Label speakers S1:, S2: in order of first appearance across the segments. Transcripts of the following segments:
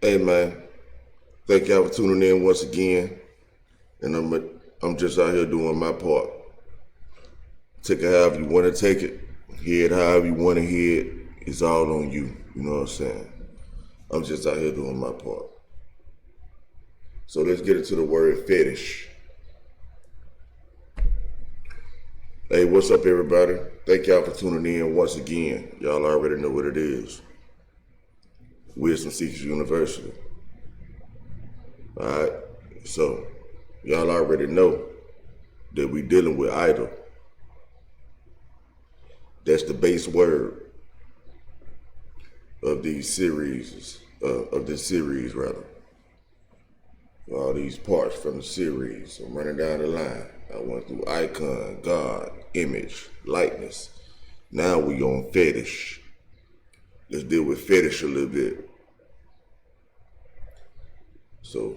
S1: Hey man, thank y'all for tuning in once again. And I'm just out here doing my part. Take it however you want to take it. Hear it however you want to hear it. It's all on you. You know what I'm saying? I'm just out here doing my part. So let's get into the word fetish. Hey, what's up, everybody? Thank y'all for tuning in once again. Y'all already know what it is. Wisdom Seekers University. Alright, so y'all already know that we dealing with idol. That's the base word of these series, of this series rather. All these parts from the series. I'm running down the line. I went through icon, God, image, likeness. Now we on fetish. Let's deal with fetish a little bit. So,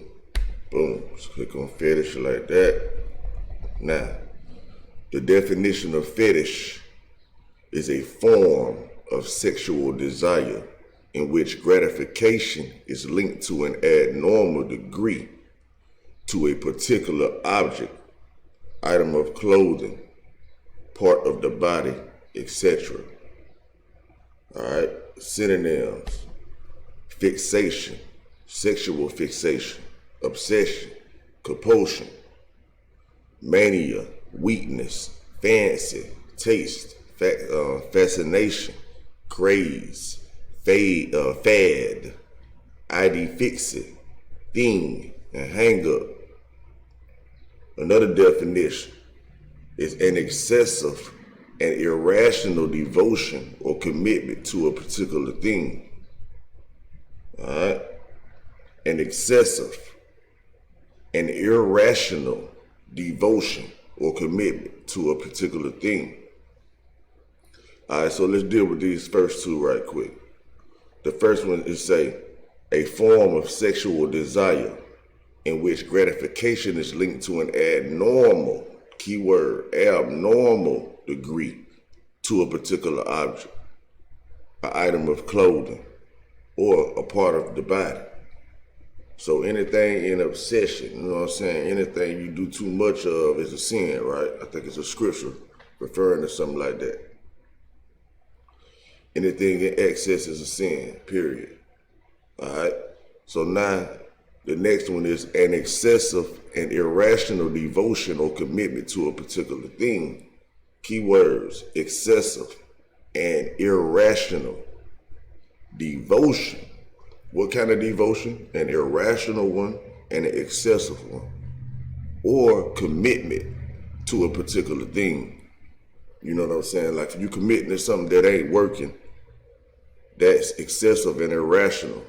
S1: boom, let's click on fetish like that. Now, the definition of fetish is a form of sexual desire in which gratification is linked to an abnormal degree to a particular object, item of clothing, part of the body, etc. Alright, synonyms: fixation, sexual fixation, obsession, compulsion, mania, weakness, fancy, taste, fascination, craze, fad, ID fixit, thing, and hang up. Another definition is an excessive and irrational devotion or commitment to a particular thing. Alright? An excessive and irrational devotion or commitment to a particular thing. Alright, so let's deal with these first two right quick. The first one is a form of sexual desire in which gratification is linked to an abnormal, keyword, abnormal degree to a particular object, an item of clothing, or a part of the body. So anything in obsession, you know what I'm saying? Anything you do too much of is a sin, right? I think it's a scripture referring to something like that. Anything in excess is a sin, period. All right? So now, the next one is an excessive and irrational devotion or commitment to a particular thing. Keywords: excessive and irrational. Devotion. What kind of devotion? An irrational one and an excessive one. Or commitment to a particular thing. You know what I'm saying? Like if you committing to something that ain't working, that's excessive and irrational.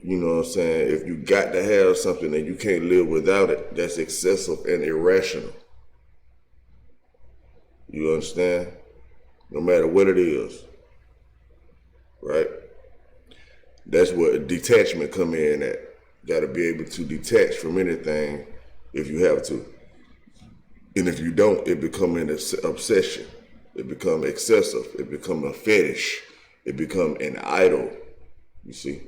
S1: You know what I'm saying? If you got to have something and you can't live without it, that's excessive and irrational. You understand? No matter what it is. Right? That's where detachment come in at. Got to be able to detach from anything if you have to. And if you don't, it become an obsession. It become excessive. It become a fetish. It become an idol. You see?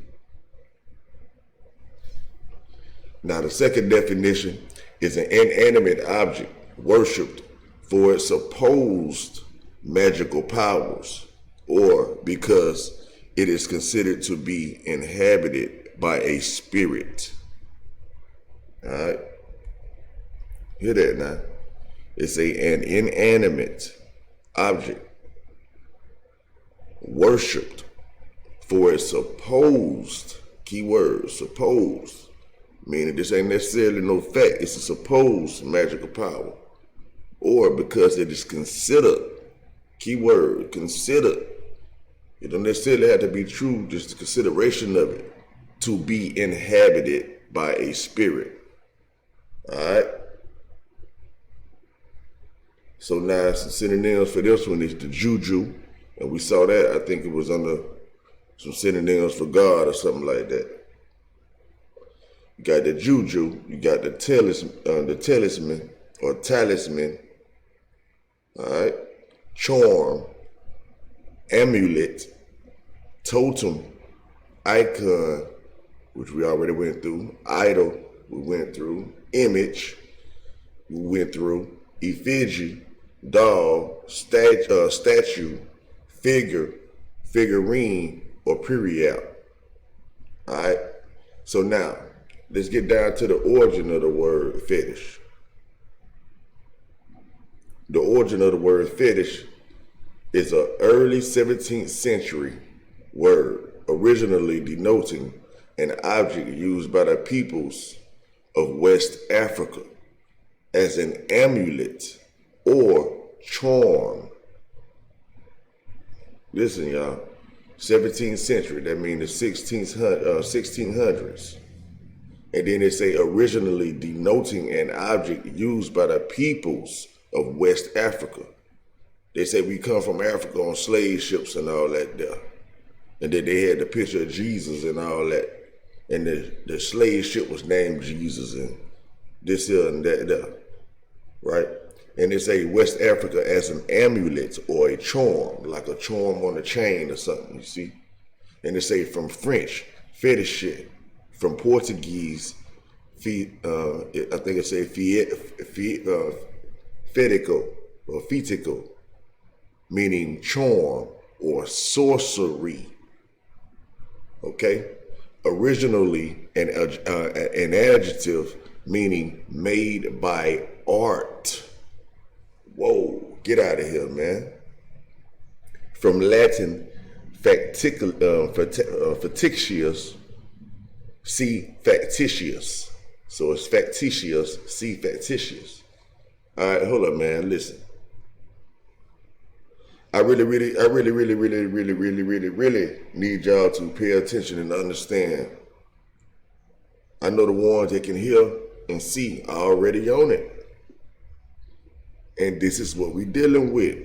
S1: Now, the second definition is an inanimate object worshipped for its supposed magical powers, or because it is considered to be inhabited by a spirit. All right? Hear that now? It's an inanimate object worshipped for its supposed, keyword, supposed, meaning this ain't necessarily no fact, it's a supposed magical power, or because it is considered, keyword, considered, it don't necessarily have to be true, just the consideration of it, to be inhabited by a spirit. Alright? So now some synonyms for this one is the juju, and we saw that, I think it was under some synonyms for God or something like that. You got the juju, you got the talisman or talisman, all right, charm, amulet, totem, icon, which we already went through. Idol, we went through. Image, we went through. Effigy, doll, statue, figure, figurine, or period. All right. So now, let's get down to the origin of the word fetish. The origin of the word fetish is an early 17th century word, originally denoting an object used by the peoples of West Africa as an amulet or charm. Listen, y'all, 17th century, that means the 1600s. And then they say originally denoting an object used by the peoples of West Africa. They say we come from Africa on slave ships and all that there. And then they had the picture of Jesus and all that. And the slave ship was named Jesus and this here and that there. Right? And they say West Africa as an amulet or a charm, like a charm on a chain or something, you see? And they say from French, fetish, from Portuguese, I think it say fetico or fetico, meaning charm or sorcery. Okay? Originally an adjective meaning made by art. Whoa, get out of here, man. From Latin, factitious, see factitious. So it's factitious, see factitious. All right, hold up, man. Listen. I really need y'all to pay attention and understand. I know the ones that can hear and see are already on it. And this is what we're dealing with.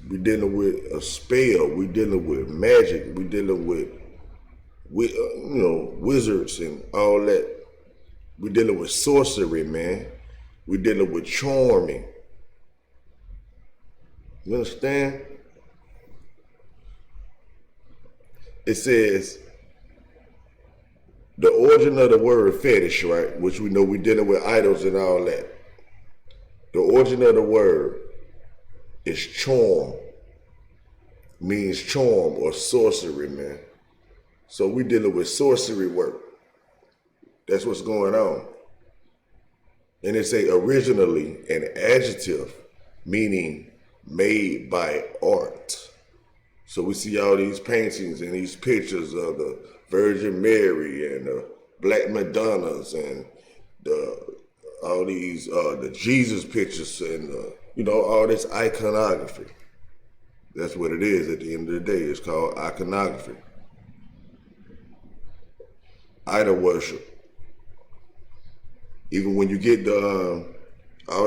S1: We're dealing with a spell. We're dealing with magic. We're dealing with wizards and all that. We're dealing with sorcery, man. We're dealing with charming. You understand? It says the origin of the word fetish, right? Which we know we're dealing with idols and all that. The origin of the word is charm. Means charm or sorcery, man. So we're dealing with sorcery work. That's what's going on. And it say originally an adjective meaning made by art. So we see all these paintings and these pictures of the Virgin Mary and the Black Madonnas and all these the Jesus pictures and all this iconography. That's what it is at the end of the day. It's called iconography. Idol worship. Even when you get all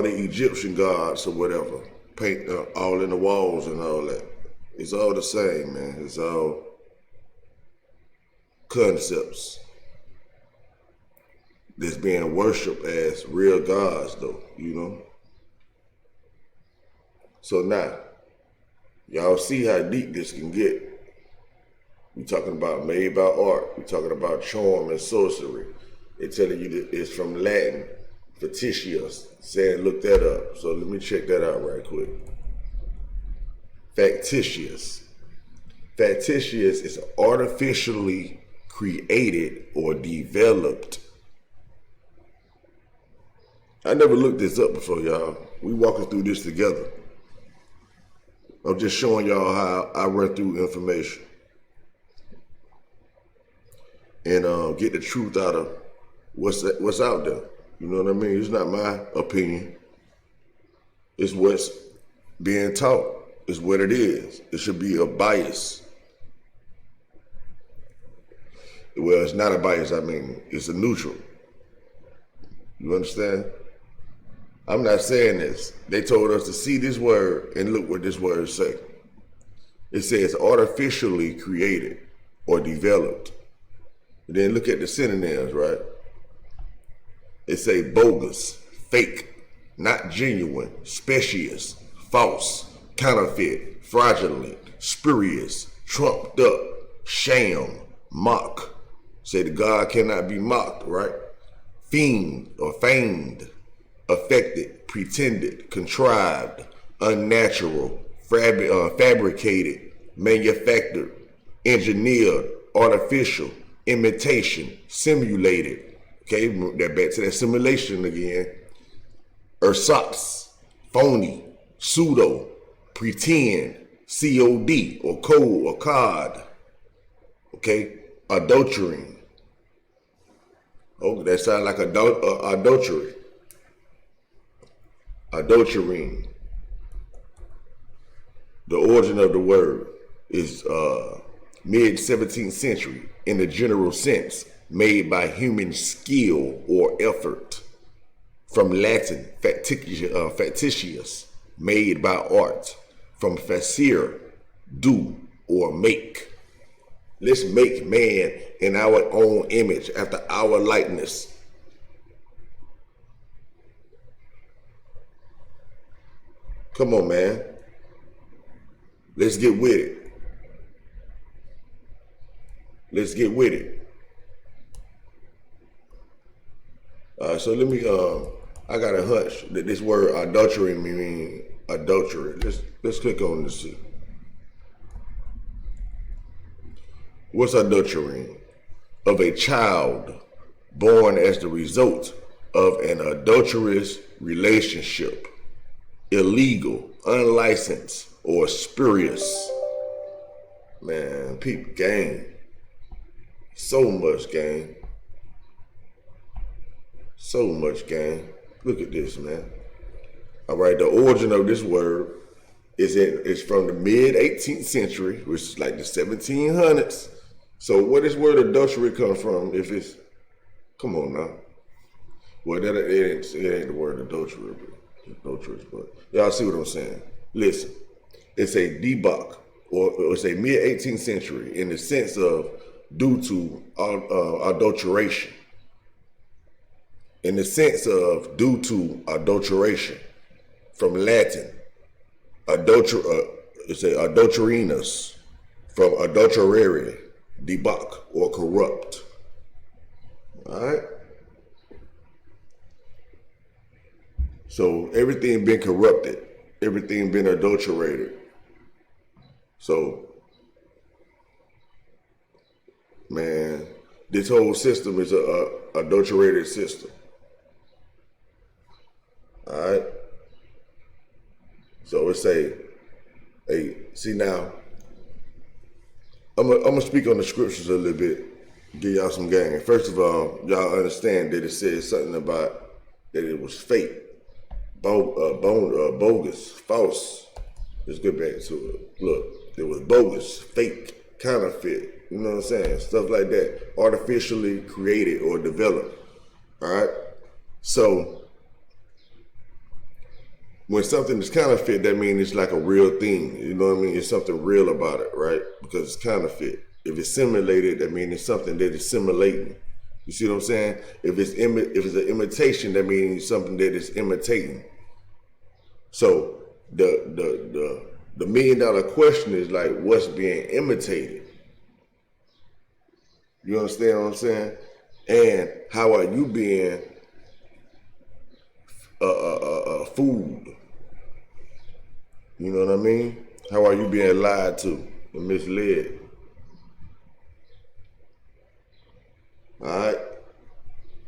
S1: the Egyptian gods or whatever, paint all in the walls and all that. It's all the same, man. It's all concepts that's being worshipped as real gods, though, So now, y'all see how deep this can get. We're talking about made by art. We're talking about charm and sorcery. They're telling you that it's from Latin, Fetish, saying look that up. So let me check that out right quick. Factitious. Factitious is artificially created or developed. I never looked this up before, y'all. We walking through this together. I'm just showing y'all how I run through information and get the truth out of what's out there. You know what I mean? It's not my opinion. It's what's being taught. It's what it is. It should be a bias. Well, it's not a bias, it's a neutral. You understand? I'm not saying this. They told us to see this word and look what this word say. It says artificially created or developed. And then look at the synonyms, right? It say bogus, fake, not genuine, specious, false, counterfeit, fraudulent, spurious, trumped up, sham, mock, Say the God cannot be mocked, right? Fiend or feigned, affected, pretended, contrived, unnatural, fabricated, manufactured, engineered, artificial, imitation, simulated. Okay, that back to that simulation again. Ersatz, phony, pseudo, pretend, COD or code or cod. Okay, adultering. Oh, that sounds like adultery. Adultering. The origin of the word is mid 17th century in the general sense, made by human skill or effort. From Latin, factitious, made by art. From facere, do or make. Let's make man in our own image, after our likeness. Come on, man. Let's get with it. Let's get with it. So let me, I got a hunch that this word adultery means adultery. Let's click on this. See. What's adultery? Of a child born as the result of an adulterous relationship, illegal, unlicensed, or spurious. Man, people, gang. So much gang. So much gang. Look at this, man. All right, the origin of this word is from the mid 18th century, which is like the 1700s. So where this word adultery come from? If it's, come on now. Well, it ain't the word adultery, but y'all see what I'm saying. Listen, it's a debauch, or it's a mid 18th century in the sense of due to adulteration. In the sense of due to adulteration, from Latin, it's a adulterinus, from adulterare, debauch or corrupt. All right. So everything been corrupted, everything been adulterated. So, man, this whole system is a adulterated system. All right. So it's see now, I'm gonna speak on the scriptures a little bit, give y'all some game. First of all, y'all understand that it says something about that it was fake, bogus, false. Let's get back to it. Look, it was bogus, fake, counterfeit. You know what I'm saying? Stuff like that, artificially created or developed. All right. So when something is counterfeit, that means it's like a real thing. You know what I mean? It's something real about it, right? Because it's counterfeit. If it's simulated, that means it's something that is simulating. You see what I'm saying? If it's an imitation, that means it's something that is imitating. So the $1 million question is like, what's being imitated? You understand what I'm saying? And how are you being fooled? You know what I mean? How are you being lied to and misled? All right.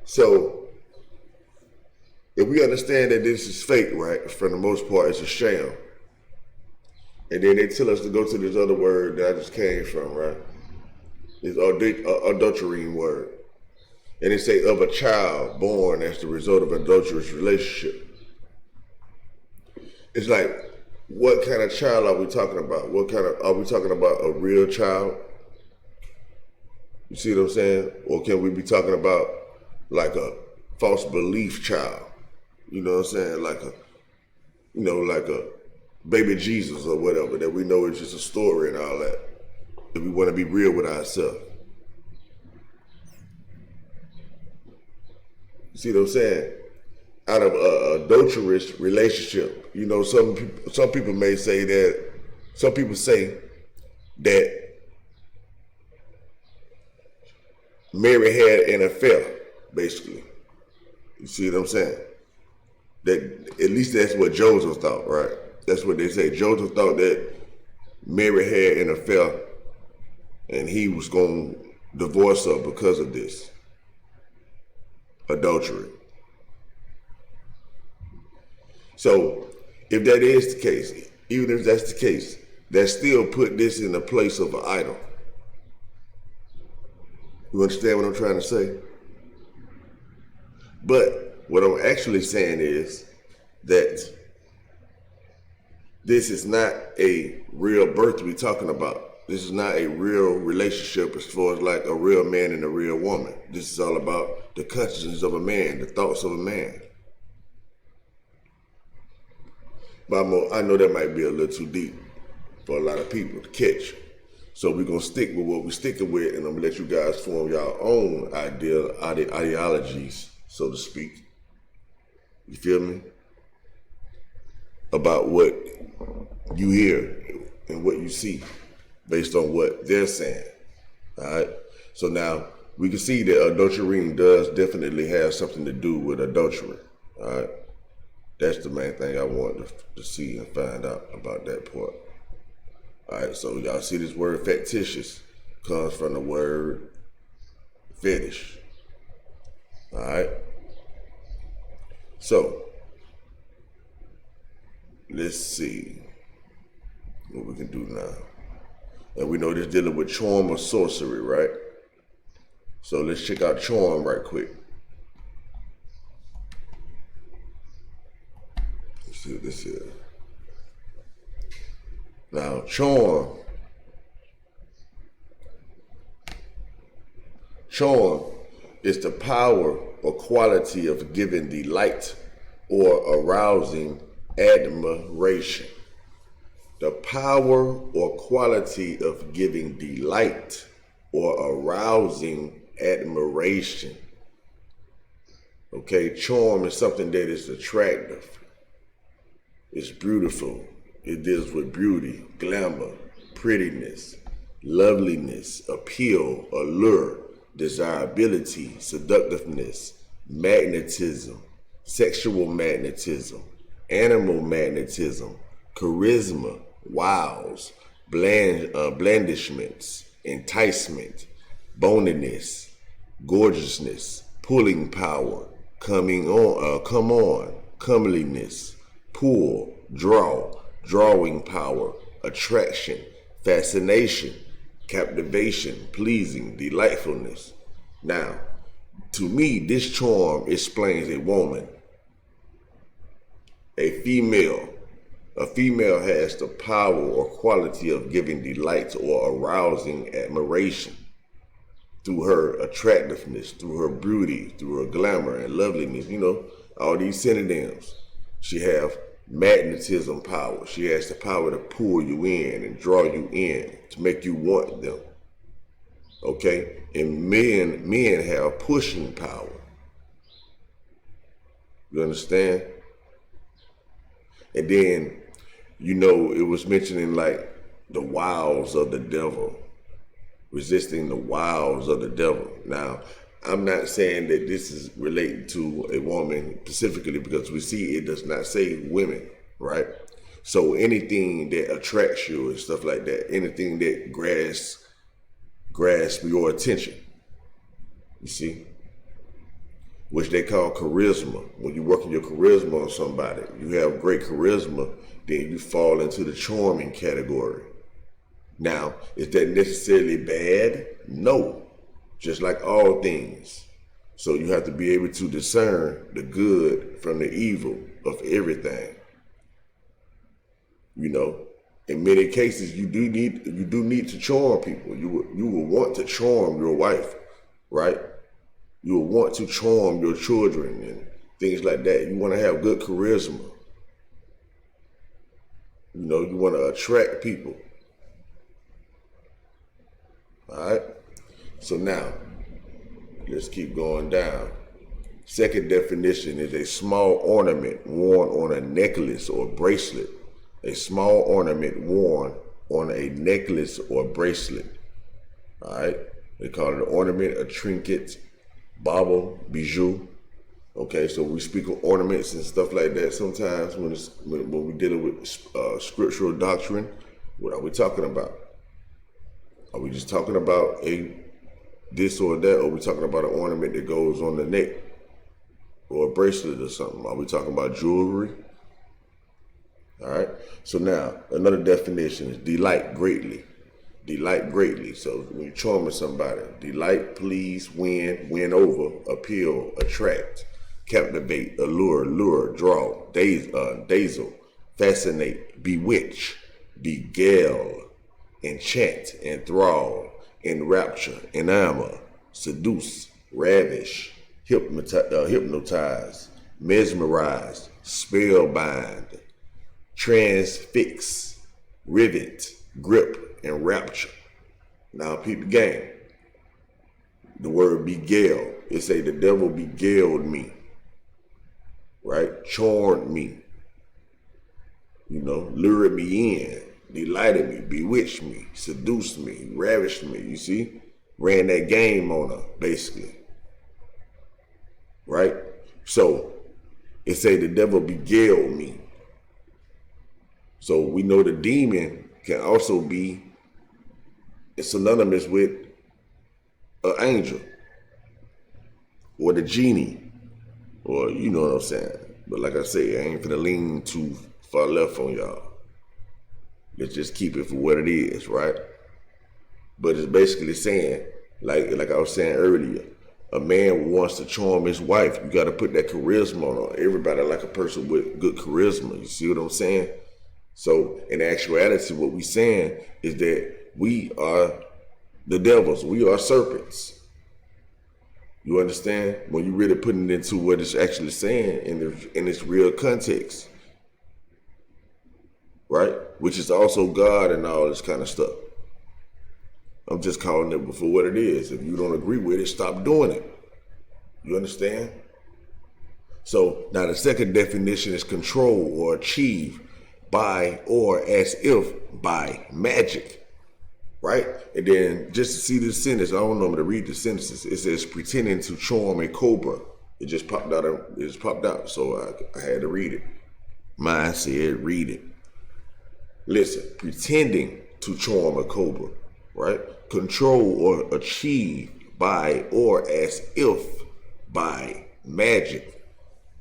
S1: So if we understand that this is fake, right? For the most part, it's a sham. And then they tell us to go to this other word that I just came from, right? This adultering word. And it say of a child born as the result of an adulterous relationship. It's like, what kind of child are we talking about? Are we talking about a real child? You see what I'm saying? Or can we be talking about like a false belief child? You know what I'm saying? Like a baby Jesus or whatever, that we know is just a story and all that. If we want to be real with ourselves. You see what I'm saying? Out of a adulterous relationship. You know, some people may say that, some people say that Mary had an affair, basically. You see what I'm saying? That at least that's what Joseph thought, right? That's what they say. Joseph thought that Mary had an affair and he was going to divorce her because of this adultery. So if that is the case, even if that's the case, that still put this in the place of an idol. You understand what I'm trying to say? But what I'm actually saying is that this is not a real birth we're talking about. This is not a real relationship as far as like a real man and a real woman. This is all about the consciousness of a man, the thoughts of a man. But I know that might be a little too deep for a lot of people to catch. So we're going to stick with what we're sticking with, and I'm going to let you guys form your own ideologies, so to speak. You feel me? About what you hear and what you see based on what they're saying. All right? So now we can see that adultery does definitely have something to do with adultery. All right? That's the main thing I wanted to see and find out about that part. All right, so y'all see this word "fetishous" comes from the word fetish. All right. So let's see what we can do now. And we know this dealing with charm or sorcery, right? So let's check out charm right quick. Let's see what this is. Now, charm is the power or quality of giving delight or arousing admiration. The power or quality of giving delight or arousing admiration. Okay, charm is something that is attractive. It's beautiful. It deals with beauty, glamour, prettiness, loveliness, appeal, allure, desirability, seductiveness, magnetism, sexual magnetism, animal magnetism, charisma, wiles, blandishments, enticement, boniness, gorgeousness, pulling power, come on, comeliness, pull, draw, drawing power, attraction, fascination, captivation, pleasing, delightfulness. Now, to me, this charm explains a woman, a female. A female has the power or quality of giving delight or arousing admiration through her attractiveness, through her beauty, through her glamour and loveliness. You know, all these synonyms. She have magnetism power. She has the power to pull you in and draw you in to make you want them. Okay? And men have pushing power. You understand? And then, you know, it was mentioning like the wiles of the devil, resisting the wiles of the devil. Now, I'm not saying that this is related to a woman specifically, because we see it does not say women, right? So anything that attracts you and stuff like that, anything that grasps your attention, you see, which they call charisma. When you work on your charisma on somebody, you have great charisma, then you fall into the charming category. Now, is that necessarily bad? No. Just like all things. So you have to be able to discern the good from the evil of everything. You know, in many cases, you do need to charm people. You will want to charm your wife, right? You will want to charm your children and things like that. You want to have good charisma. You know, you want to attract people. All right? So now, let's keep going down. Second definition is a small ornament worn on a necklace or bracelet. A small ornament worn on a necklace or bracelet. All right? They call it an ornament, a trinket, bauble, bijou. Okay, so we speak of ornaments and stuff like that sometimes when we're dealing with scriptural doctrine. What are we talking about? Are we just talking about a this or that, or are we talking about an ornament that goes on the neck or a bracelet or something? Are we talking about jewelry? All right. So now another definition is delight greatly. Delight greatly. So when you're charming somebody, delight, please, win over, appeal, attract, captivate, allure, lure, draw, dazzle, fascinate, bewitch, beguile, enchant, enthrall, enrapture, enamor, seduce, ravish, hypnotize, mesmerize, spellbind, transfix, rivet, grip, and rapture. Now peep the game. The word beguile, it say the devil beguiled me, right? Charmed me, lured me in, delighted me, bewitched me, seduced me, ravished me, you see? Ran that game on her, basically. Right? So, it say the devil beguiled me. So, we know the demon can also be synonymous with an angel or the genie, or you know what I'm saying. But like I say, I ain't finna lean too far left on y'all. Let's just keep it for what it is, right? But it's basically saying, like I was saying earlier, a man wants to charm his wife. You got to put that charisma on her. Everybody like a person with good charisma. You see what I'm saying? So in actuality, what we saying is that we are the devils. We are serpents. You understand? When you really putting it into what it's actually saying in its real context. Right? Which is also God and all this kind of stuff. I'm just calling it for what it is. If you don't agree with it, stop doing it. You understand? So now the second definition is control or achieve by or as if by magic. Right? And then just to see this sentence, I don't know, I'm going to read the sentences. It says pretending to charm a cobra. It just popped out. So I had to read it. Mine said read it. Listen, pretending to charm a cobra, right? Control or achieve by or as if by magic.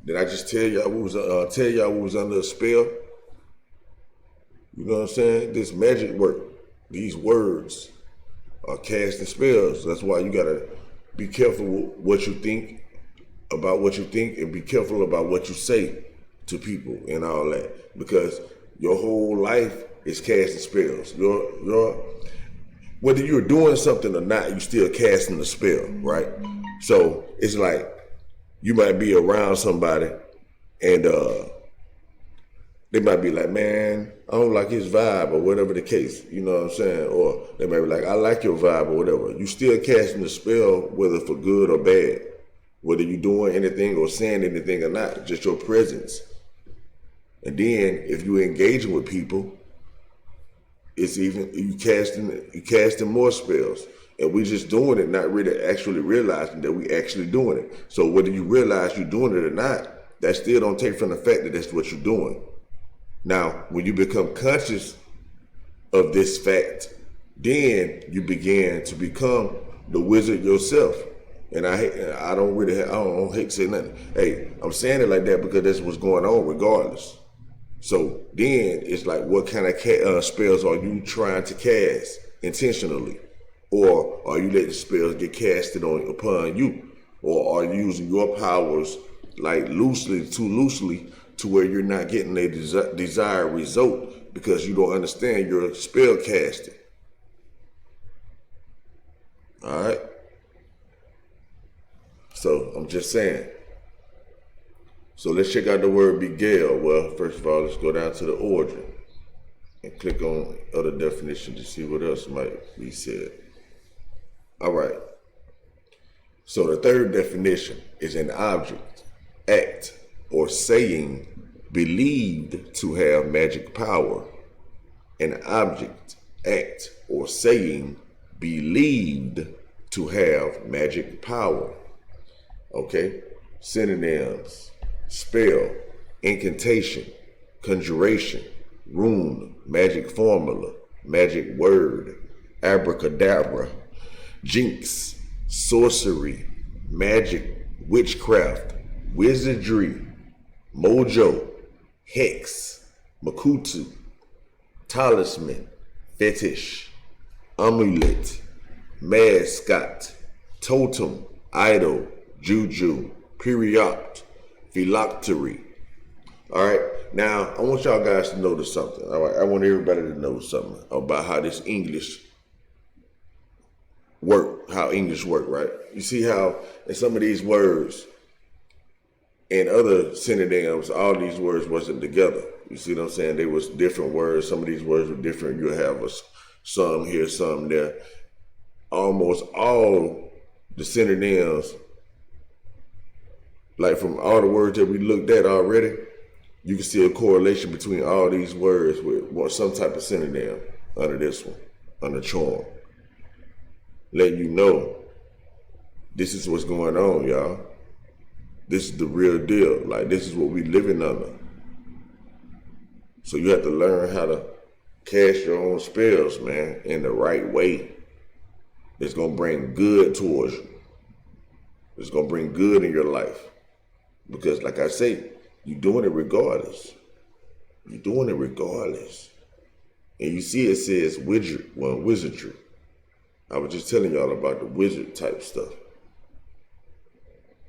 S1: Did I just tell y'all we was under a spell? You know what I'm saying? This magic work, these words are casting spells. That's why you gotta be careful what you think about what you think, and be careful about what you say to people and all that, because your whole life is casting spells. Whether you're doing something or not, you still casting the spell, right? So it's like you might be around somebody and they might be like, man, I don't like his vibe, or whatever the case, you know what I'm saying? Or they might be like, I like your vibe, or whatever. You still casting the spell, whether for good or bad, whether you're doing anything or saying anything or not, just your presence. And then if you're engaging with people, it's even you casting more spells. And we just doing it, not really actually realizing that we actually doing it. So whether you realize you're doing it or not, that still don't take from the fact that that's what you're doing. Now, when you become conscious of this fact, then you begin to become the wizard yourself. And I don't hate to say nothing. Hey, I'm saying it like that because that's what's going on regardless. So then it's like, what kind of spells are you trying to cast intentionally? Or are you letting spells get casted upon you? Or are you using your powers like too loosely, to where you're not getting a desired result because you don't understand your spell casting? All right? So I'm just saying. So let's check out the word beguile. Well, first of all, let's go down to the origin and click on other definitions to see what else might be said. All right. So the third definition is an object, act, or saying believed to have magic power. An object, act, or saying believed to have magic power. Okay? Synonyms: spell, incantation, conjuration, rune, magic formula, magic word, abracadabra, jinx, sorcery, magic, witchcraft, wizardry, mojo, hex, makutu, talisman, fetish, amulet, mascot, totem, idol, juju, period, phylactery. All right. Now, I want y'all guys to notice something. All right. I want everybody to know something about how this English how English work, right? You see how in some of these words and other synonyms, all these words wasn't together. You see what I'm saying? They was different words. Some of these words were different. You'll have some here, some there. Almost all the synonyms, like from all the words that we looked at already, you can see a correlation between all these words with some type of synonym under this one, under charm. Letting you know this is what's going on, y'all. This is the real deal. Like, this is what we living under. So you have to learn how to cast your own spells, man, in the right way. It's going to bring good towards you. It's going to bring good in your life. Because, like I say, you're doing it regardless. You're doing it regardless. And you see it says wizardry. I was just telling y'all about the wizard type stuff.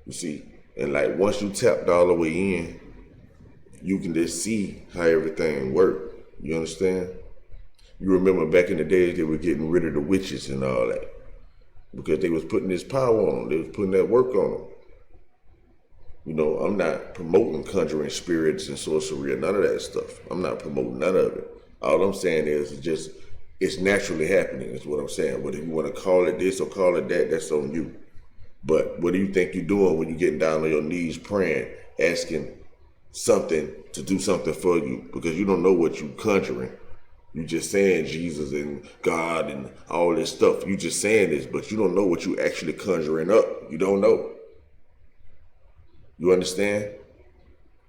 S1: You see, and like once you tapped all the way in, you can just see how everything worked. You understand? You remember back in the days they were getting rid of the witches and all that because they was putting this power on them. They was putting that work on them. You know, I'm not promoting conjuring spirits and sorcery or none of that stuff. I'm not promoting none of it. All I'm saying is it's naturally happening, is what I'm saying. Whether you want to call it this or call it that, that's on you. But what do you think you're doing when you're getting down on your knees praying, asking something to do something for you? Because you don't know what you're conjuring. You're just saying Jesus and God and all this stuff. You're just saying this, but you don't know what you're actually conjuring up. You don't know. You understand?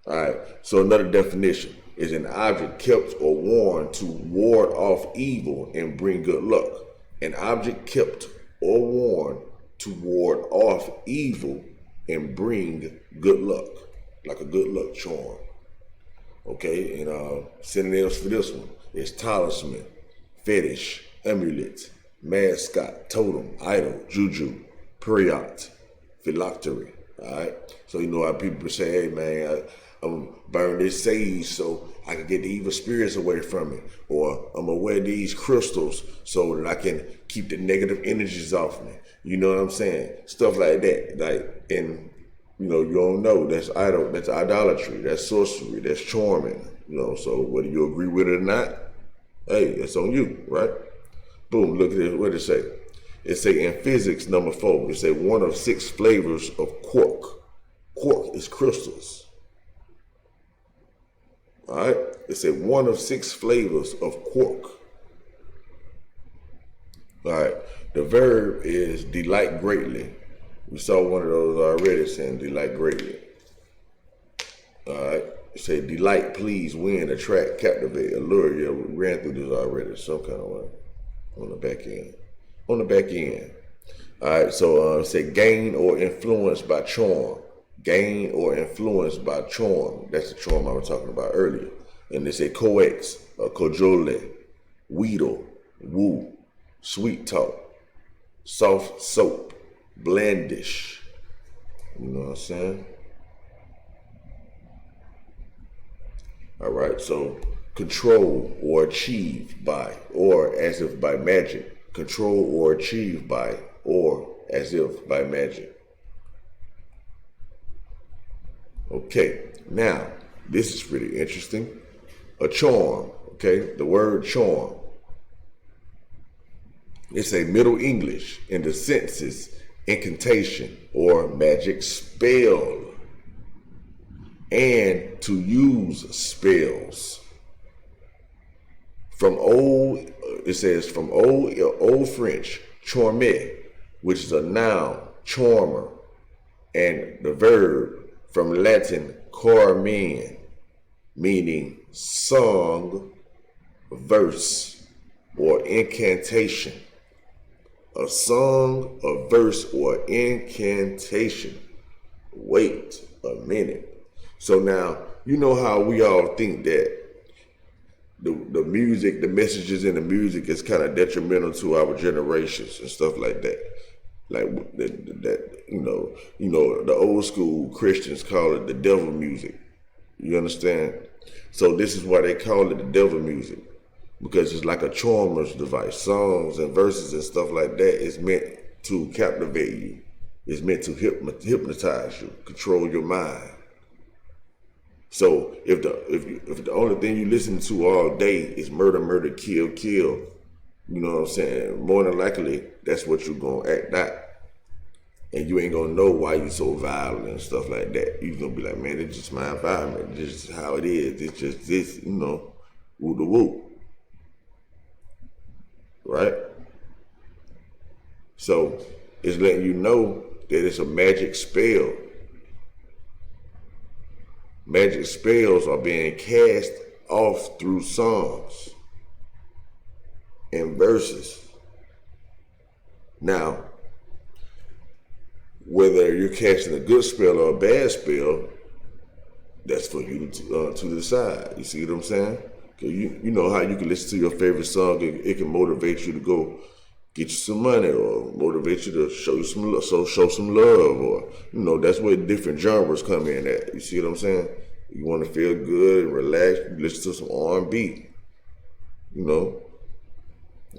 S1: All right. So another definition is an object kept or worn to ward off evil and bring good luck. An object kept or worn to ward off evil and bring good luck, like a good luck charm. Okay, and synonyms for this one is talisman, fetish, amulet, mascot, totem, idol, juju, period, phylactery. All right, so you know how people say, hey man, I'm burn this sage so I can get the evil spirits away from me, or I'm gonna wear these crystals so that I can keep the negative energies off me. You know what I'm saying? Stuff like that. Like, and you know, you don't know. That's idolatry. That's sorcery. That's charming. You know, so whether you agree with it or not, hey, it's on you, right? Boom. Look at it. What did it say? It say in physics, number 4. It say one of 6 flavors of quark. Quark is crystals. All right. It said one of 6 flavors of quark. All right. The verb is delight greatly. We saw one of those already saying delight greatly. All right. It say delight, please, win, attract, captivate, allure. Yeah, we ran through this already some kind of way on the back end. On the back end. All right. So it say gain or influence by charm. Gain or influence by charm. That's the charm I was talking about earlier. And they say coax, cajole, wheedle, woo, sweet talk, soft soap, blandish. You know what I'm saying? All right, so control or achieve by, or as if by magic. Control or achieve by, or as if by magic. Okay, now, this is pretty interesting. A charm, okay? The word charm. It's a Middle English in the senses incantation or magic spell. And to use spells. From old, it says from old French, charmer, which is a noun, charmer, and the verb from Latin carmen, meaning song, verse, or incantation. A song, a verse, or incantation. Wait a minute. So now, you know how we all think that the music, the messages in the music is kind of detrimental to our generations and stuff like that. Like that, the old school Christians call it the devil music. You understand? So this is why they call it the devil music, because it's like a charmer's device. Songs and verses and stuff like that is meant to captivate you. It's meant to hypnotize you, control your mind. So if the only thing you listen to all day is murder, murder, kill, kill, you know what I'm saying? More than likely, that's what you're gonna act out. And you ain't gonna know why you so violent and stuff like that. You're gonna be like, man, it's just my environment. This is how it is. It's just this, woo the woo. Right? So it's letting you know that it's a magic spell. Magic spells are being cast off through songs and verses. Now, whether you're casting a good spell or a bad spell, that's for you to decide. You see what I'm saying? Cause you know how you can listen to your favorite song and it can motivate you to go get you some money, or motivate you to show you some love, show some love, or that's where different genres come in at. You see what I'm saying? You want to feel good and relax, you listen to some R&B,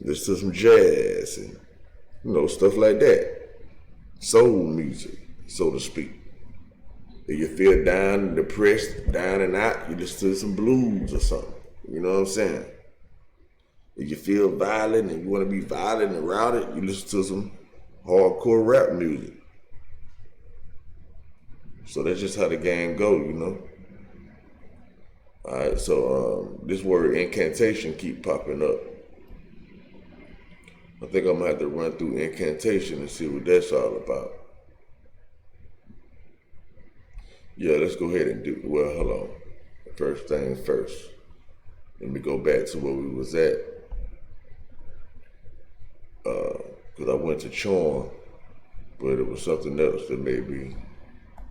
S1: listen to some jazz and stuff like that. Soul music, so to speak. If you feel down and depressed, down and out, you listen to some blues or something. You know what I'm saying? If you feel violent and you want to be violent and rowdy, you listen to some hardcore rap music. So that's just how the game go, All right, so this word incantation keep popping up. I think I'm gonna have to run through incantation and see what that's all about. Yeah, let's go ahead and do, well, hold on. First things first. Let me go back to where we was at. Because I went to charm, but it was something else that maybe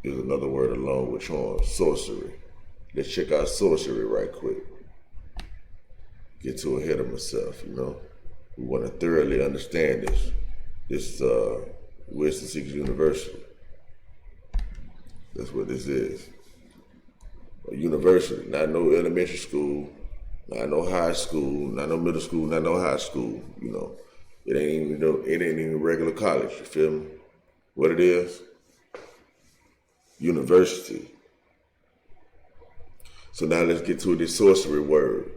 S1: is another word along with charm, sorcery. Let's check out sorcery right quick. Get too ahead of myself, We want to thoroughly understand this. This is Wisdom Seekers University. That's what this is. A university, not no elementary school, not no high school, not no middle school, not no high school, It ain't even regular college, you feel me? What it is? University. So now let's get to this sorcery word.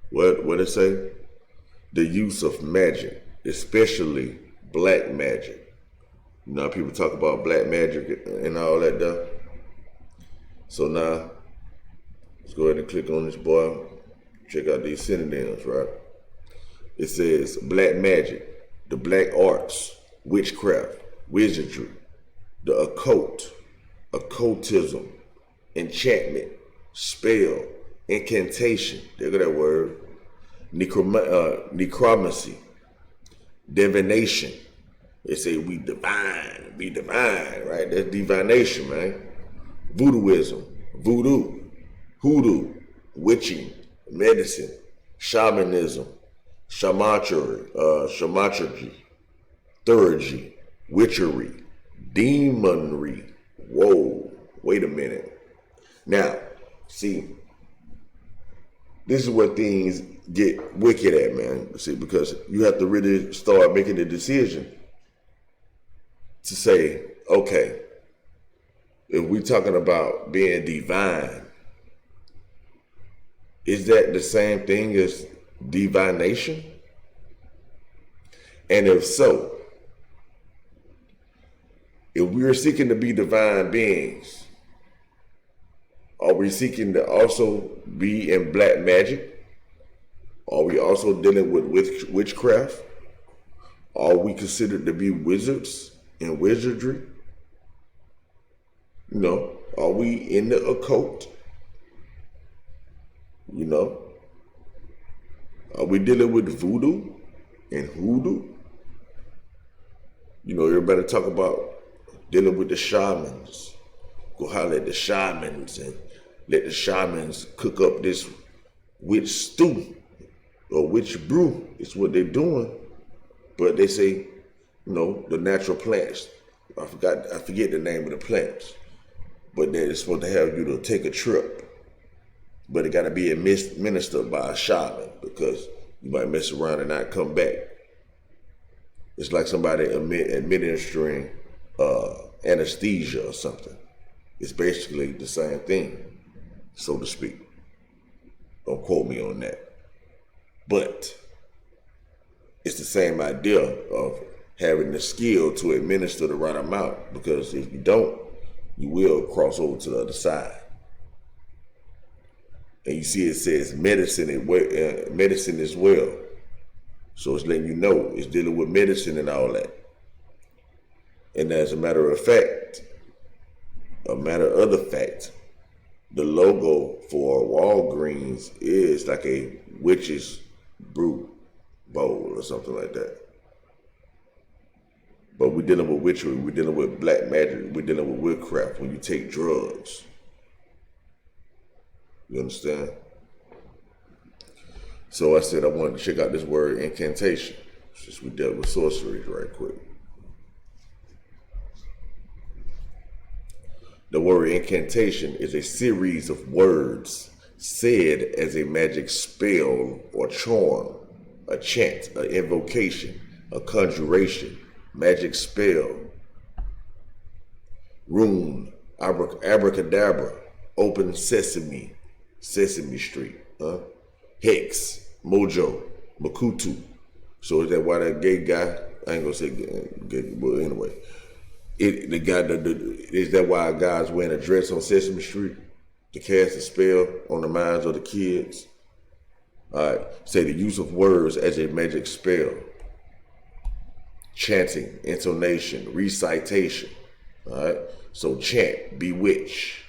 S1: What it say? The use of magic, especially black magic. People talk about black magic and all that stuff. So now, let's go ahead and click on this boy. Check out these synonyms, right? It says black magic, the black arts, witchcraft, wizardry, the occult, occultism, enchantment, spell, incantation, there go that word, necromancy, divination. They say be divine, right? That's divination, man. Voodooism, voodoo, hoodoo, witching, medicine, shamanism, shamatry, theurgy, witchery, demonry. Whoa, wait a minute. Now, see, this is where things get wicked at, man. See, because you have to really start making the decision to say, okay, if we're talking about being divine, is that the same thing as divination? And if so, if we are seeking to be divine beings, are we seeking to also be in black magic? Are we also dealing with witchcraft? Are we considered to be wizards and wizardry? You know, are we in the occult? You know, are we dealing with voodoo and hoodoo? You know, everybody talk about dealing with the shamans. Go holler at the shamans and let the shamans cook up this witch stew or witch brew. It's what they're doing. But they say, you know, the natural plants. I forget the name of the plants. But they're supposed to have you to take a trip. But it got to be administered by a shaman because you might mess around and not come back. It's like somebody administering anesthesia or something. It's basically the same thing, so to speak. Don't quote me on that. But it's the same idea of having the skill to administer the right amount, because if you don't, you will cross over to the other side. And you see it says medicine as well. So it's letting you know it's dealing with medicine and all that. And as a matter of fact, the logo for Walgreens is like a witch's brew bowl or something like that. But we're dealing with witchery, we're dealing with black magic, we're dealing with witchcraft when you take drugs. You understand? So I said I wanted to check out this word incantation, since we dealt with sorcery right quick. The word incantation is a series of words said as a magic spell or charm, a chant, an invocation, a conjuration, magic spell, rune, abracadabra, open sesame, Sesame Street, hex, mojo, makutu. So is that why that gay guy, I ain't gonna say gay, but anyway, is that why guys wearing a dress on Sesame Street to cast a spell on the minds of the kids? All right, say the use of words as a magic spell, chanting, intonation, recitation. All right, so chant, bewitch.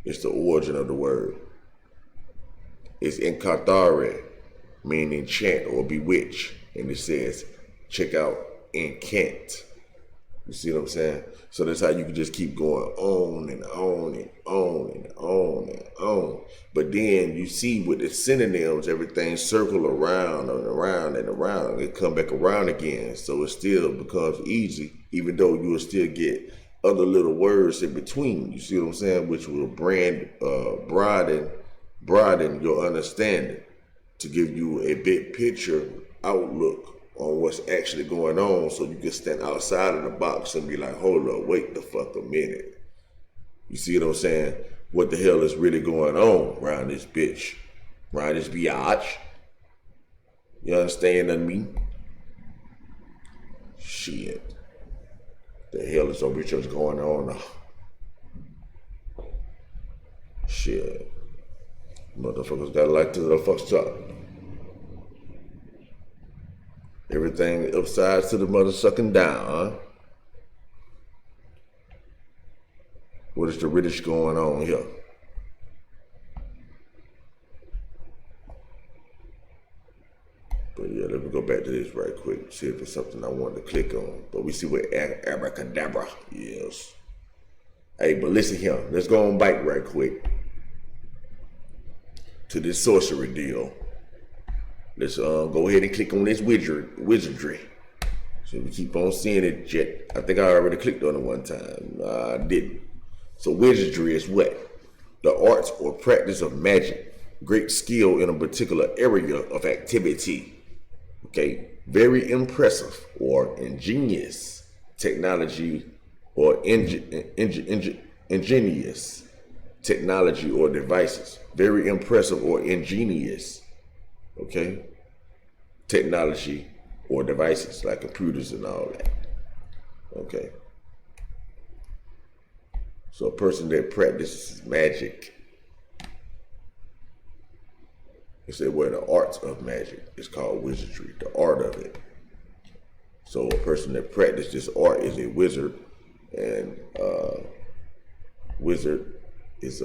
S1: It's the origin of the word. It's incantare, meaning chant or bewitch. And it says, check out incant. You see what I'm saying? So that's how you can just keep going on and on and on and on and on. But then you see with the synonyms, everything circle around and around and around. It come back around again. So it still becomes easy, even though you will still get other little words in between. You see what I'm saying? Which will broaden your understanding to give you a big picture outlook on what's actually going on, so you can stand outside of the box and be like, hold up, wait the fuck a minute. You see what I'm saying? What the hell is really going on around this bitch? Around this biatch? You understand what I mean? Shit. The hell is over here going on now? Shit. Motherfuckers gotta like to the fuck stop. Everything upsides to the mother sucking down, huh? What is the British going on here? But yeah, let me go back to this right quick, see if it's something I wanted to click on. But we see what abracadabra is. Hey, but listen here, let's go on back right quick to this sorcery deal. Let's go ahead and click on this wizardry. So we keep on seeing it yet. I think I already clicked on it one time. I didn't. So wizardry is what? The art or practice of magic. Great skill in a particular area of activity. Okay, very impressive or ingenious technology or ingenious technology or devices. Very impressive or ingenious. Okay, technology or devices like computers and all that. Okay, so a person that practices magic, they say, well, the art of magic is called wizardry, the art of it. So a person that practices this art is a wizard, and wizard is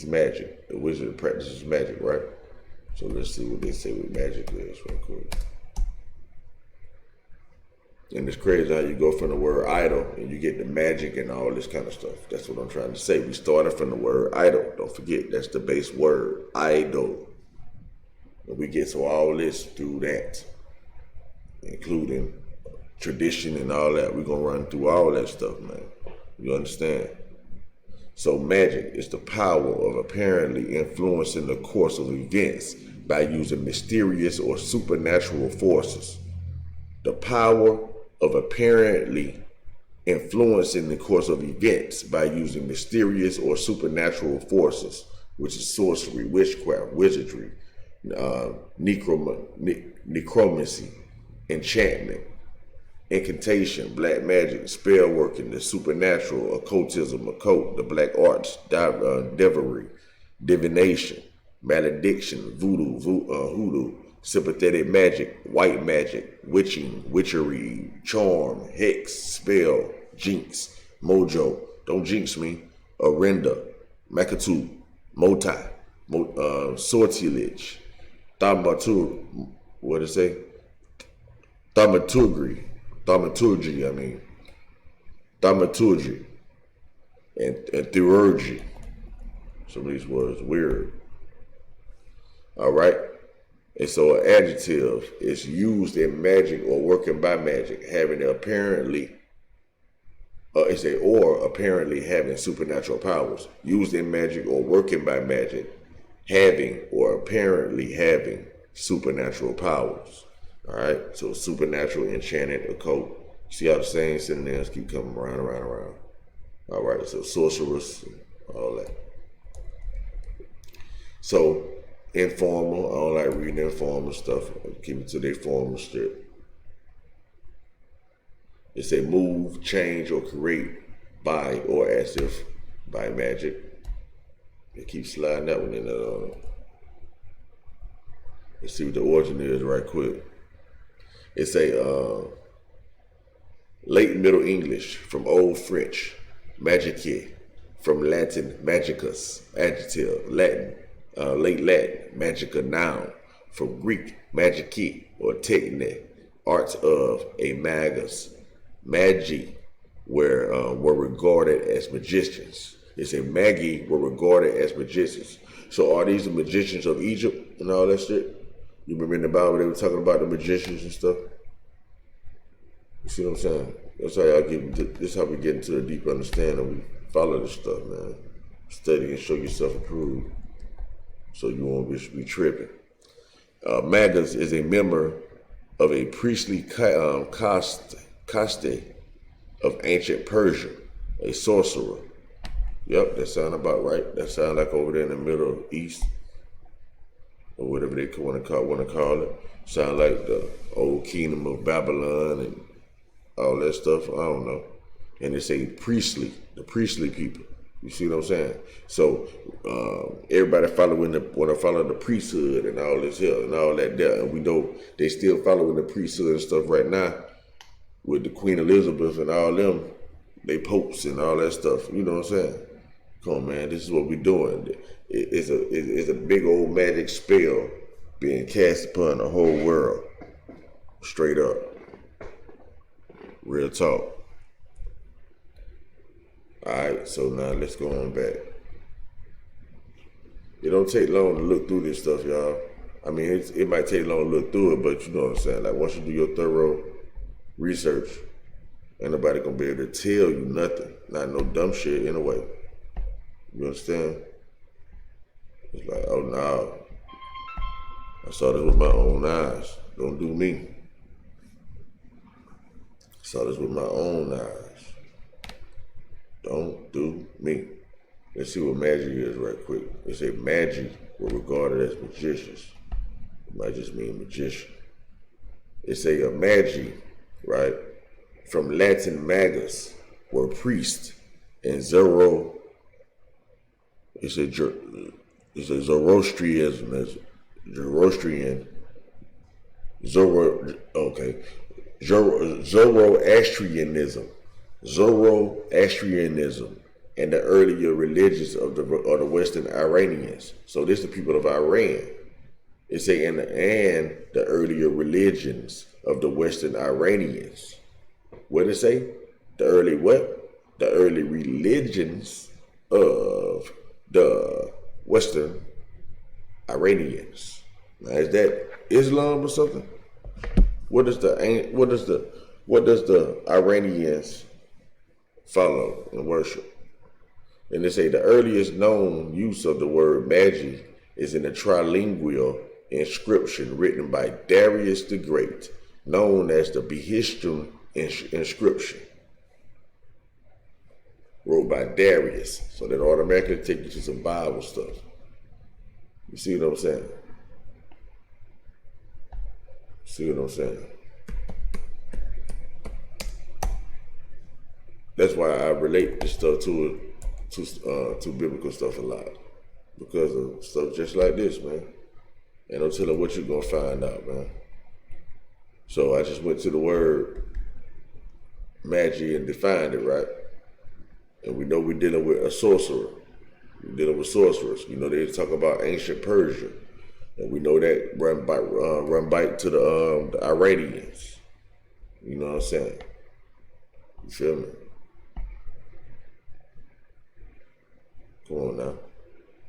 S1: magic. A wizard practices magic, right? So let's see what they say with magic is real quick. And it's crazy how you go from the word idol and you get the magic and all this kind of stuff. That's what I'm trying to say. We started from the word idol. Don't forget, that's the base word, idol. And we get to all this through that, including tradition and all that. We're going to run through all that stuff, man. You understand? So magic is the power of apparently influencing the course of events by using mysterious or supernatural forces. The power of apparently influencing the course of events by using mysterious or supernatural forces, which is sorcery, witchcraft, wizardry, necromancy, enchantment, incantation, black magic, spell working, the supernatural, occultism, occult, the black arts, devilry, divination, malediction, hoodoo, sympathetic magic, white magic, witching, witchery, charm, hex, spell, jinx, mojo, don't jinx me, arenda, makatu, moti, sortilege, thaumaturgy, what did it say? Thaumaturgy, and theurgy. Some of these words weird. All right. And so an adjective is used in magic or working by magic, having apparently having supernatural powers. Used in magic or working by magic, having or apparently having supernatural powers. All right, so supernatural, enchanted, occult. See how the same synonyms keep coming around. All right, so sorceress, all that. So informal, I don't like reading informal stuff. Keep it to the formal shit. It say move, change, or create by or as if by magic. It keeps sliding that one in there. Let's see what the origin is right quick. It's a late Middle English from Old French, magice, from Latin magicus, adjective, Latin, late Latin, magica, noun, from Greek, magici, or techne, arts of a magus, magi, were regarded as magicians. It's a magi were regarded as magicians. So are these the magicians of Egypt and all that shit? You remember in the Bible they were talking about the magicians and stuff? You see what I'm saying? That's how this is how we get into a deep understanding. We follow this stuff, man. Study and show yourself approved, so you won't be tripping. Magus is a member of a priestly caste of ancient Persia, a sorcerer. Yep, that sound about right. That sound like over there in the Middle East, or whatever they want to call it. Sound like the old kingdom of Babylon and all that stuff. I don't know. And it's a priestly, the priestly people. You see what I'm saying? So everybody want to follow the priesthood and all this here and all that there. And we know they still following the priesthood and stuff right now with the Queen Elizabeth and all them, they popes and all that stuff. You know what I'm saying? Come on, man. This is what we doing. It's a big old magic spell being cast upon the whole world. Straight up. Real talk. Alright, so now let's go on back. It don't take long to look through this stuff, y'all. I mean, it might take long to look through it, but you know what I'm saying? Like, once you do your thorough research, ain't nobody gonna be able to tell you nothing. Not no dumb shit in a way. You understand? It's like, oh no. I saw this with my own eyes. Don't do me. I saw this with my own eyes. Don't do me. Let's see what magic is right quick. They say magic were regarded as magicians. It might just mean magician. They say a magi, right? From Latin magus, were priests, and it's a Zoroastrian Okay. Zoroastrianism, Zoroastrianism, and the earlier religions of the Western Iranians. So this is the people of Iran. It say and the earlier religions of the Western Iranians. What did it say? The early what? The early religions of the Western Iranians. Now is that Islam or something? What does the Iranians follow and worship? And they say the earliest known use of the word magi is in a trilingual inscription written by Darius the Great, known as the Behistun inscription, wrote by Darius. So that automatically take you to some Bible stuff. You see what I'm saying? See what I'm saying? That's why I relate this stuff to biblical stuff a lot, because of stuff just like this, man. And I'm telling what you're gonna find out, man. So I just went to the word magi and defined it, right? And we know we're dealing with a sorcerer. We're dealing with sorcerers. You know, they talk about ancient Persia. And we know that run back to the Iranians. You know what I'm saying? You feel me? Come on now.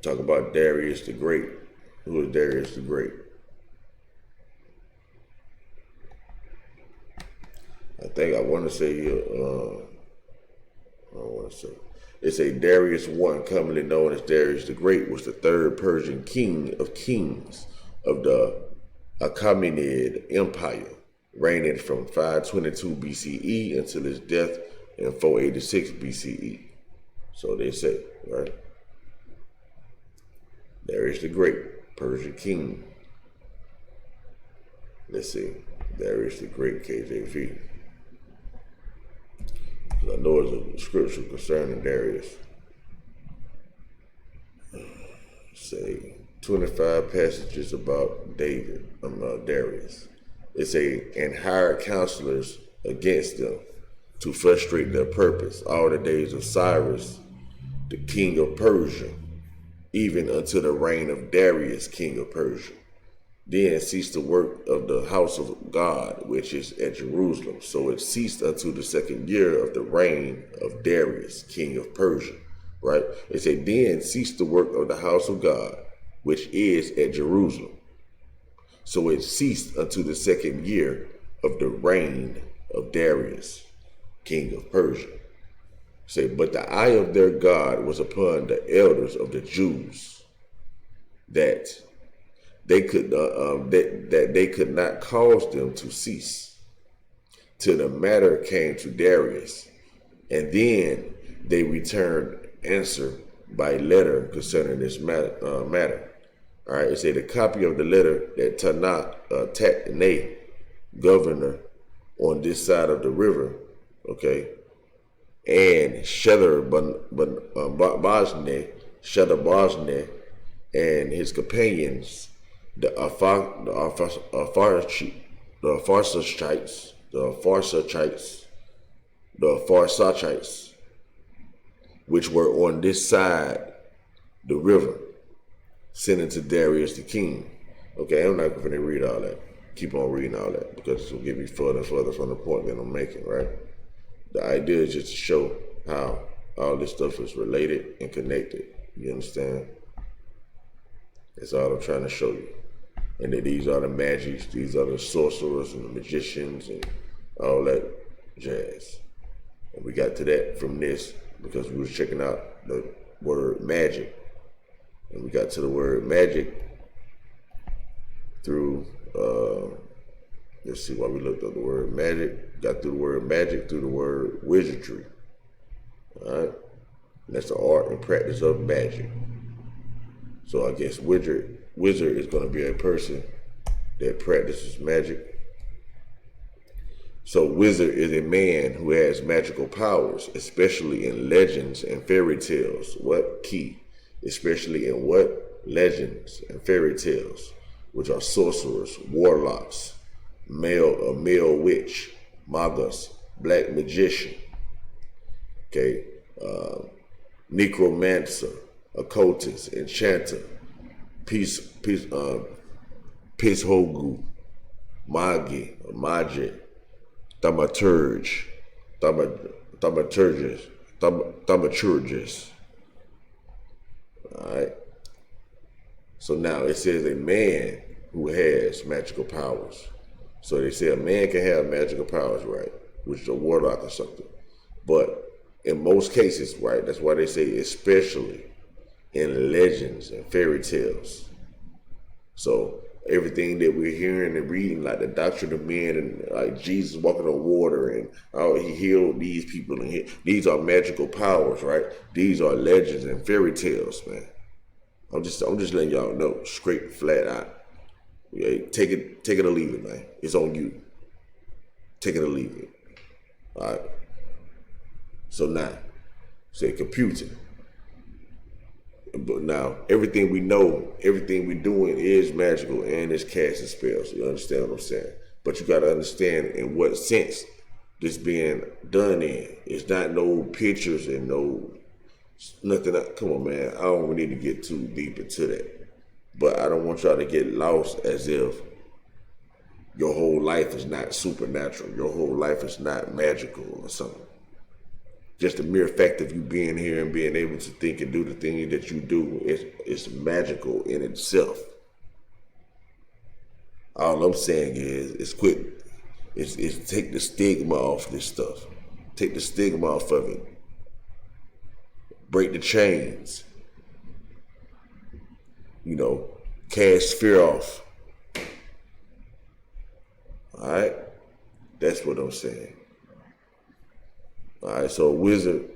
S1: Talk about Darius the Great. Who is Darius the Great? I want to say here, I don't want to say. It's a Darius I, commonly known as Darius the Great, was the third Persian king of kings of the Achaemenid Empire, reigning from 522 BCE until his death in 486 BCE. So they say, right? Darius the Great, Persian king. Let's see, Darius the Great, KJV. I know there's a scripture concerning Darius. Say 25 passages about Darius. It say, and hired counselors against them to frustrate their purpose all the days of Cyrus, the king of Persia, even until the reign of Darius, king of Persia. Then ceased the work of the house of God, which is at Jerusalem. So it ceased until the second year of the reign of Darius, king of Persia. Right? It said, then ceased the work of the house of God, which is at Jerusalem. So it ceased until the second year of the reign of Darius, king of Persia. Say, but the eye of their God was upon the elders of the Jews, that they could they could not cause them to cease, till the matter came to Darius, and then they returned answer by letter concerning this matter. All right, it said a copy of the letter that Tatnai, governor on this side of the river, okay, and Shadabazne and his companions, the Farsachites, which were on this side the river, sending to Darius the king. Okay, I'm not going to read all that. Keep on reading all that because it will get me further and further from the point that I'm making, right? The idea is just to show how all this stuff is related and connected. You understand? That's all I'm trying to show you. And that these are the magics, these are the sorcerers and the magicians and all that jazz. And we got to that from this because we was checking out the word magic. And we got to the word magic through, let's see why we looked up the word magic. Got through the word magic through the word wizardry. All right? And that's the art and practice of magic. So I guess wizard is going to be a person that practices magic. So wizard is a man who has magical powers, especially in legends and fairy tales. What key? Especially in what? Legends and fairy tales, which are sorcerers, warlocks, a male witch, magus, black magician, okay, necromancer, occultist, enchanter, pishogu, magi, thaumaturge, thaumaturgist. All right. So now it says a man who has magical powers. So they say a man can have magical powers, right? Which is a warlock or something. But in most cases, right, that's why they say especially in legends and fairy tales. So everything that we're hearing and reading, like the doctrine of men and like Jesus walking on water and he healed these people and these are magical powers, right? These are legends and fairy tales, man. I'm just letting y'all know, straight flat out. Yeah, take it or leave it, man. It's on you. Take it or leave it. All right. So now, say computing. But now everything we know, everything we doing is magical and it's casting spells. You understand what I'm saying? But you gotta understand in what sense this being done in. It's not no pictures and no nothing. Come on, man. I don't need to get too deep into that. But I don't want y'all to get lost as if your whole life is not supernatural. Your whole life is not magical or something. Just the mere fact of you being here and being able to think and do the things that you do is magical in itself. All I'm saying is quit. It's take the stigma off this stuff. Take the stigma off of it. Break the chains. You know, cast fear off. All right? That's what I'm saying. All right, so wizard,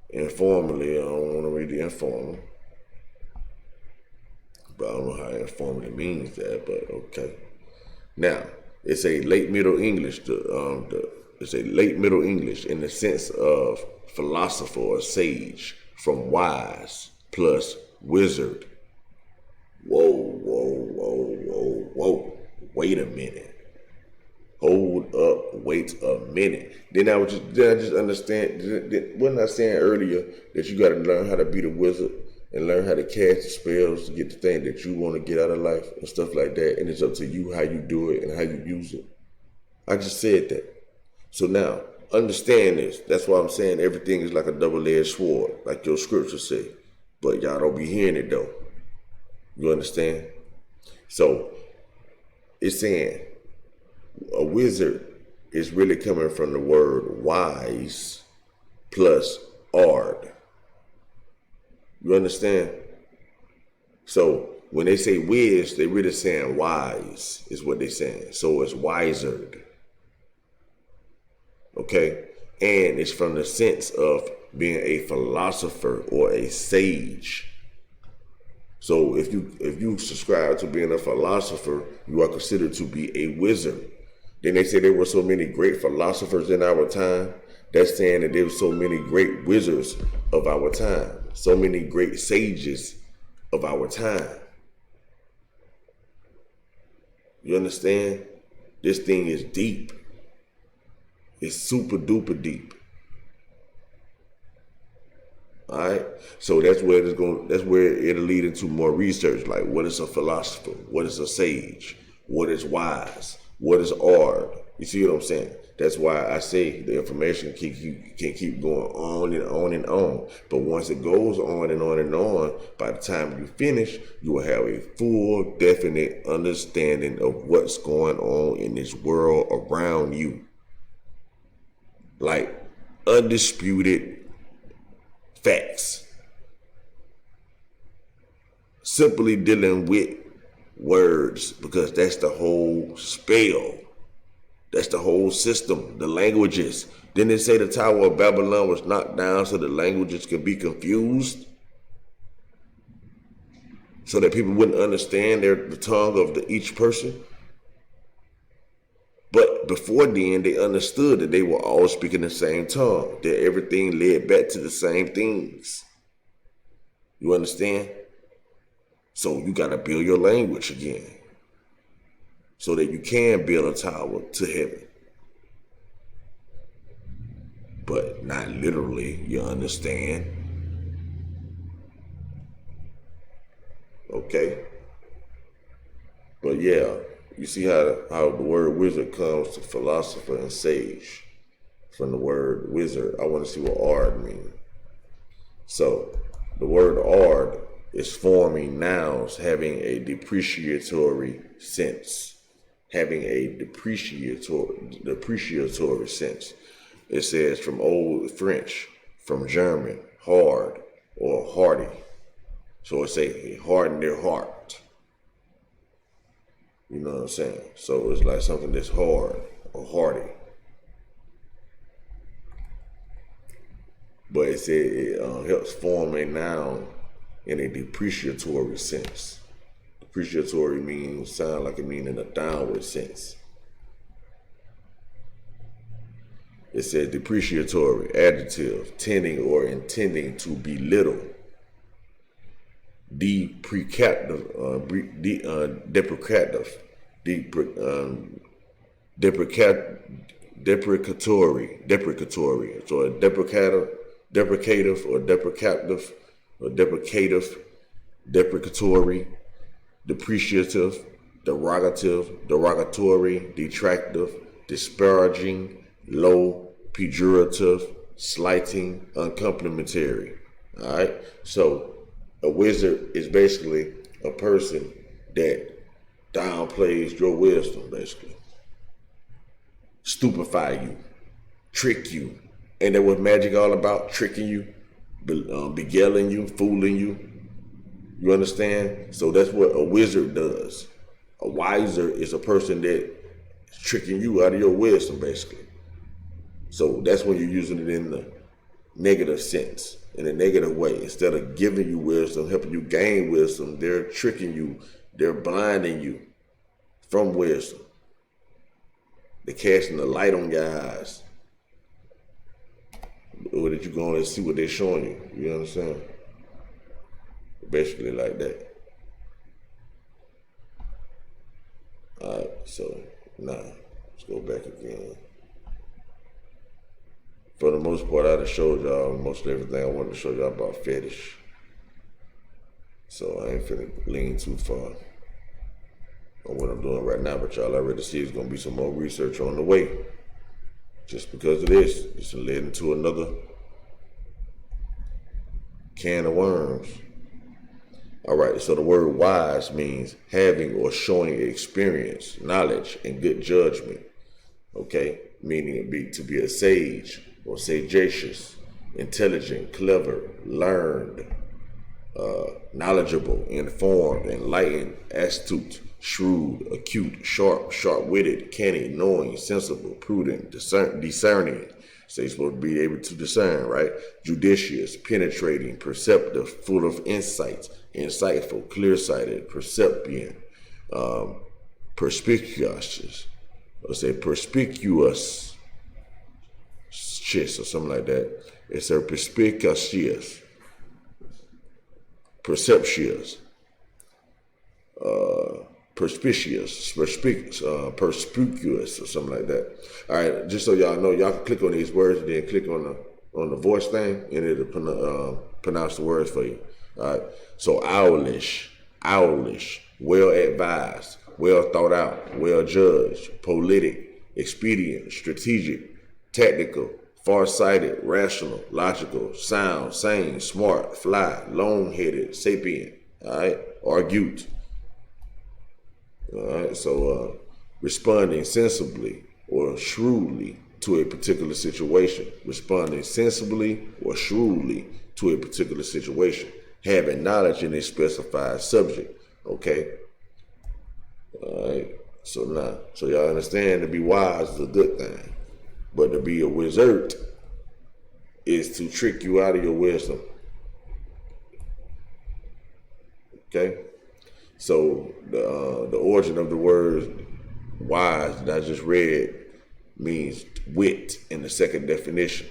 S1: informally, I don't want to read the informal, but I don't know how informally means that, but okay. Now, it's a late Middle English, it's a late Middle English in the sense of philosopher or sage, from wise plus wizard. Whoa. Wait a minute. Hold up, wait a minute. Then I just understand. Wasn't I saying earlier that you got to learn how to be the wizard and learn how to cast the spells to get the thing that you want to get out of life and stuff like that? And it's up to you how you do it and how you use it. I just said that. So now, understand this. That's why I'm saying everything is like a double-edged sword, like your scriptures say. But y'all don't be hearing it though. You understand? So it's saying a wizard is really coming from the word wise plus ard. You understand? So when they say wiz, they really saying wise is what they saying. So it's wiser. Okay? And it's from the sense of being a philosopher or a sage. So if you subscribe to being a philosopher, you are considered to be a wizard. Then they say there were so many great philosophers in our time. That's saying that there were so many great wizards of our time, so many great sages of our time. You understand? This thing is deep. It's super duper deep. All right, so that's where it's going. That's where it'll lead into more research. Like, what is a philosopher? What is a sage? What is wise? What is art? You see what I'm saying? That's why I say the information can keep going on and on and on. But once it goes on and on and on, by the time you finish, you will have a full, definite understanding of what's going on in this world around you. Like undisputed facts. Simply dealing with words, because that's the whole spell. That's the whole system, the languages. Didn't it say the Tower of Babylon was knocked down so the languages could be confused? So that people wouldn't understand the tongue of each person? But before then, they understood that they were all speaking the same tongue, that everything led back to the same things. You understand? So you got to build your language again. so that you can build a tower to heaven. But not literally, you understand? Okay? But yeah, you see how the word wizard comes to philosopher and sage. From the word wizard, I want to see what ard means. So the word ard is forming nouns having a depreciatory sense. Having a depreciatory sense. It says from Old French, from German, hard or hardy. So it's a harden their heart. You know what I'm saying? So it's like something that's hard or hardy. But it said it helps form a noun in a depreciatory sense. Depreciatory sound like it means in a downward sense. It says depreciatory, adjective, tending or intending to belittle. Depreciative, deprecatory. So a deprecative, deprecatory, depreciative, derogatory, detractive, disparaging, low, pejorative, slighting, uncomplimentary. All right. So a wizard is basically a person that downplays your wisdom, basically. Stupefy you, trick you. Ain't that what magic all about? Tricking you, beguiling you, fooling you. You understand? So that's what a wizard does. A wiser is a person that's tricking you out of your wisdom, basically. So that's when you're using it in the negative sense, in a negative way. Instead of giving you wisdom, helping you gain wisdom, they're tricking you, they're blinding you from wisdom. They're casting the light on your eyes. Or that you go and see what they're showing you. You understand? Basically like that. Alright, so now let's go back again. For the most part, I done showed y'all most everything I wanted to show y'all about fetish. So I ain't finna lean too far on what I'm doing right now, but y'all already see it's gonna be some more research on the way. Just because of this, it's led into another can of worms. All right, so the word wise means having or showing experience, knowledge, and good judgment. Okay, meaning to be a sage or sagacious, intelligent, clever, learned, knowledgeable, informed, enlightened, astute, shrewd, acute, sharp, sharp-witted, canny, knowing, sensible, prudent, discerning. So you're supposed to be able to discern, right? Judicious, penetrating, perceptive, full of insights, insightful, clear-sighted, percepient, perspicuous. Let's say perspicuous, or something like that. It's a perspicuous, perceptious, perspicuous, or something like that. All right, just so y'all know, y'all can click on these words and then click on the voice thing, and it'll pronounce the words for you. All right, so owlish, well advised, well thought out, well judged, politic, expedient, strategic, tactical, far-sighted, rational, logical, sound, sane, smart, fly, long-headed, sapient, all right, argute. All right, so responding sensibly or shrewdly to a particular situation. Responding sensibly or shrewdly to a particular situation. Having knowledge in a specified subject. Okay? All right. So y'all understand to be wise is a good thing. But to be a wizard is to trick you out of your wisdom. Okay? So the origin of the word wise that I just read means wit in the second definition.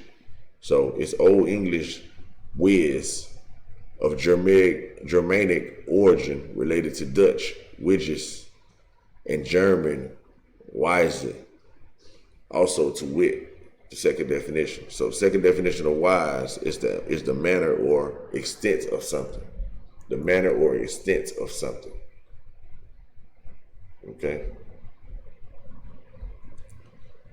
S1: So it's Old English wiz of Germanic origin related to Dutch widges, In German, weise, also to wit, the second definition. So second definition of wise is the manner or extent of something. The manner or extent of something. Okay?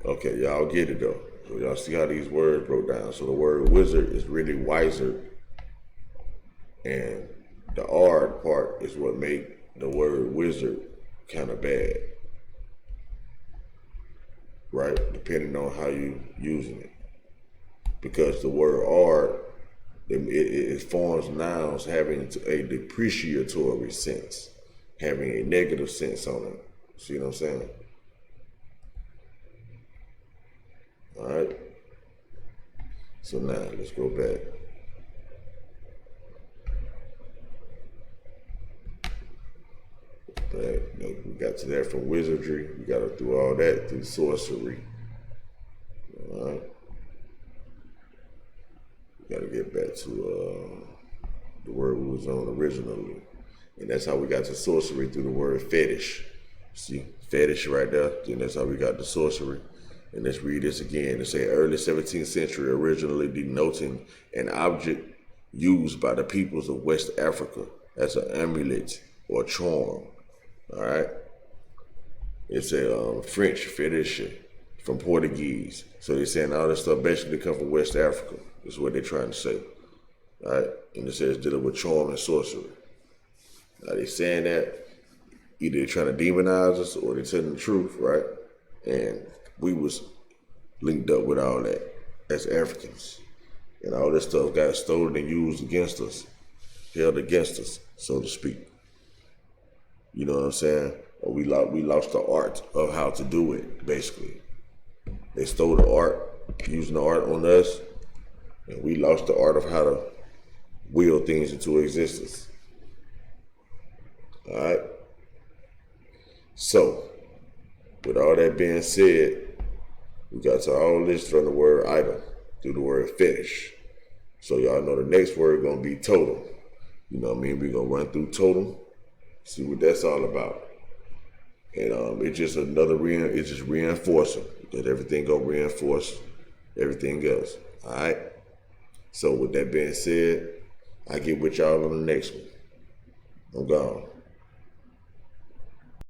S1: Okay, y'all get it though. So y'all see how these words broke down. So the word wizard is really wiser, and the R part is what made the word wizard kind of bad, right? Depending on how you using it, because the word art it forms nouns having a depreciatory sense, having a negative sense on it. See what I'm saying? All right. So now let's go back. We got to that from wizardry. We got to do all that through sorcery. All right. We got to get back to the word we was on originally, and that's how we got to sorcery through the word fetish. See, fetish right there. Then that's how we got to sorcery. And let's read this again. It say early 17th century, originally denoting an object used by the peoples of West Africa as an amulet or charm. All right. It's a French fetish from Portuguese. So they're saying all this stuff basically come from West Africa. Is what they're trying to say. All right. And it says dealing with charm and sorcery. Now they saying that either they're trying to demonize us or they're telling the truth, right? And we was linked up with all that as Africans. And all this stuff got stolen and used against us, held against us, so to speak. You know what I'm saying? Or we lost the art of how to do it, basically. They stole the art, using the art on us, and we lost the art of how to will things into existence. All right? So, with all that being said, we got to all this from the word idol through the word fetish. So y'all know the next word gonna be totem. You know what I mean? We're gonna run through totem, see what that's all about. And it's just it's just reinforcing that everything gonna reinforce everything else. All right? So with that being said, I get with y'all on the next one. I'm gone.